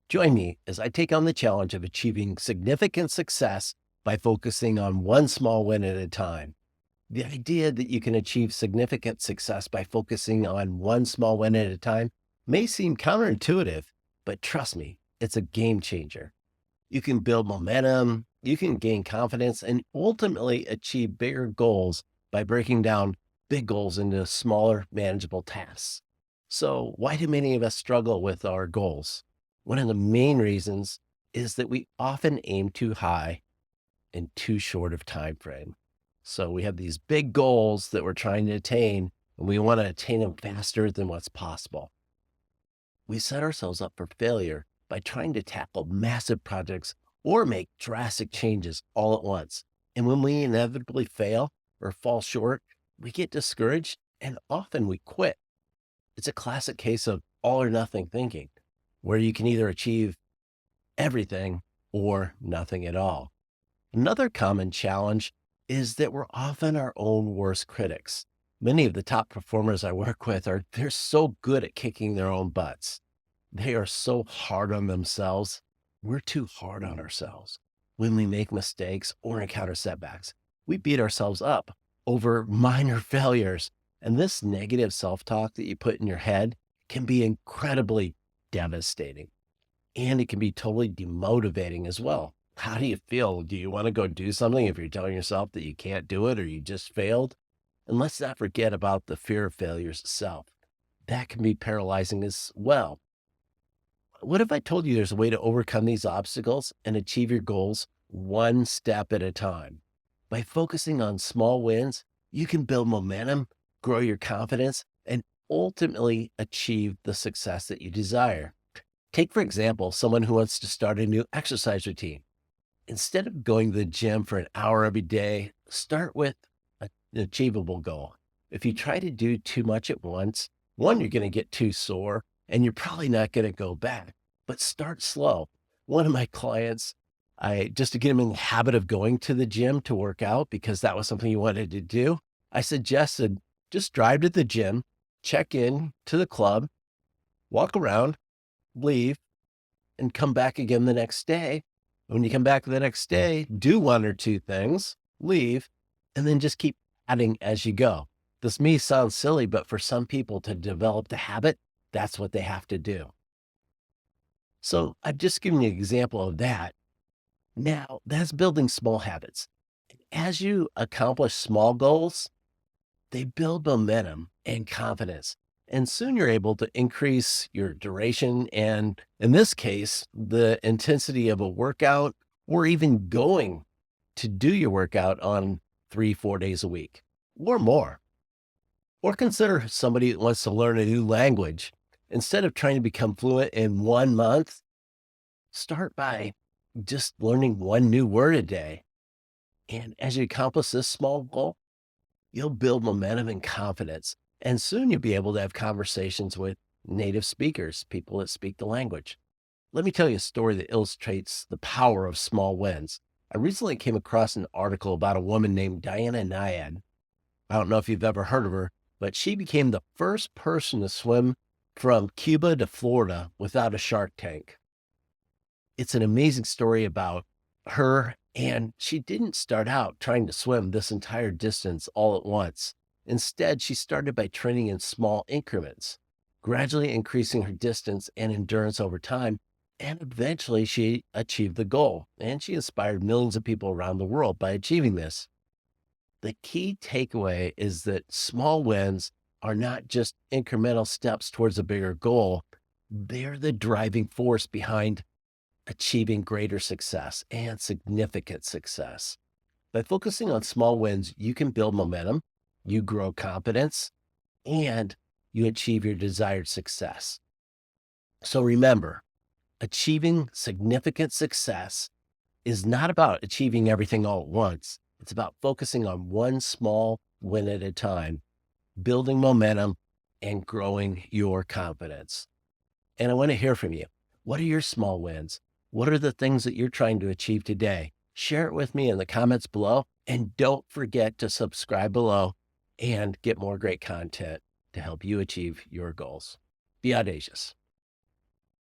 Join me as I take on the challenge of achieving significant success by focusing on one small win at a time. The idea that you can achieve significant success by focusing on one small win at a time may seem counterintuitive, but trust me, it's a game changer. You can build momentum, you can gain confidence, and ultimately achieve bigger goals by breaking down big goals into smaller, manageable tasks. So, why do many of us struggle with our goals? One of the main reasons is that we often aim too high in too short of time frame. So we have these big goals that we're trying to attain, and we want to attain them faster than what's possible. We set ourselves up for failure by trying to tackle massive projects or make drastic changes all at once. And when we inevitably fail or fall short, we get discouraged and often we quit. It's a classic case of all or nothing thinking, where you can either achieve everything or nothing at all. Another common challenge is that we're often our own worst critics. Many of the top performers I work with they're so good at kicking their own butts. They are so hard on themselves. We're too hard on ourselves. When we make mistakes or encounter setbacks, we beat ourselves up over minor failures. And this negative self-talk that you put in your head can be incredibly devastating. And it can be totally demotivating as well. How do you feel? Do you want to go do something if you're telling yourself that you can't do it or you just failed? And let's not forget about the fear of failures itself. That can be paralyzing as well. What if I told you there's a way to overcome these obstacles and achieve your goals one step at a time? By focusing on small wins, you can build momentum, grow your confidence, and ultimately achieve the success that you desire. Take, for example, someone who wants to start a new exercise routine. Instead of going to the gym for an hour every day, start with an achievable goal. If you try to do too much at once, one, you're going to get too sore and you're probably not going to go back, but start slow. One of my clients, just to get him in the habit of going to the gym to work out because that was something he wanted to do, I suggested just drive to the gym, check in to the club, walk around, leave, and come back again the next day. When you come back the next day, do one or two things, leave, and then just keep adding as you go. This may sound silly, but for some people to develop the habit, that's what they have to do. So I've just given you an example of that. Now, that's building small habits. As you accomplish small goals, they build momentum and confidence. And soon you're able to increase your duration and, in this case, the intensity of a workout, or even going to do your workout on 3, 4 days a week or more. Or consider somebody that wants to learn a new language. Instead of trying to become fluent in 1 month, start by just learning one new word a day. And as you accomplish this small goal, you'll build momentum and confidence. And soon you'll be able to have conversations with native speakers, people that speak the language. Let me tell you a story that illustrates the power of small wins. I recently came across an article about a woman named Diana Nyad. I don't know if you've ever heard of her, but she became the first person to swim from Cuba to Florida without a shark tank. It's an amazing story about her, and she didn't start out trying to swim this entire distance all at once. Instead, she started by training in small increments, gradually increasing her distance and endurance over time, and eventually she achieved the goal, and she inspired millions of people around the world by achieving this. The key takeaway is that small wins are not just incremental steps towards a bigger goal. They're the driving force behind achieving greater success and significant success. By focusing on small wins, you can build momentum, you grow confidence, and you achieve your desired success. So remember, achieving significant success is not about achieving everything all at once. It's about focusing on one small win at a time, building momentum, and growing your confidence. And I want to hear from you. What are your small wins? What are the things that you're trying to achieve today? Share it with me in the comments below. And don't forget to subscribe below and get more great content to help you achieve your goals. Be audacious.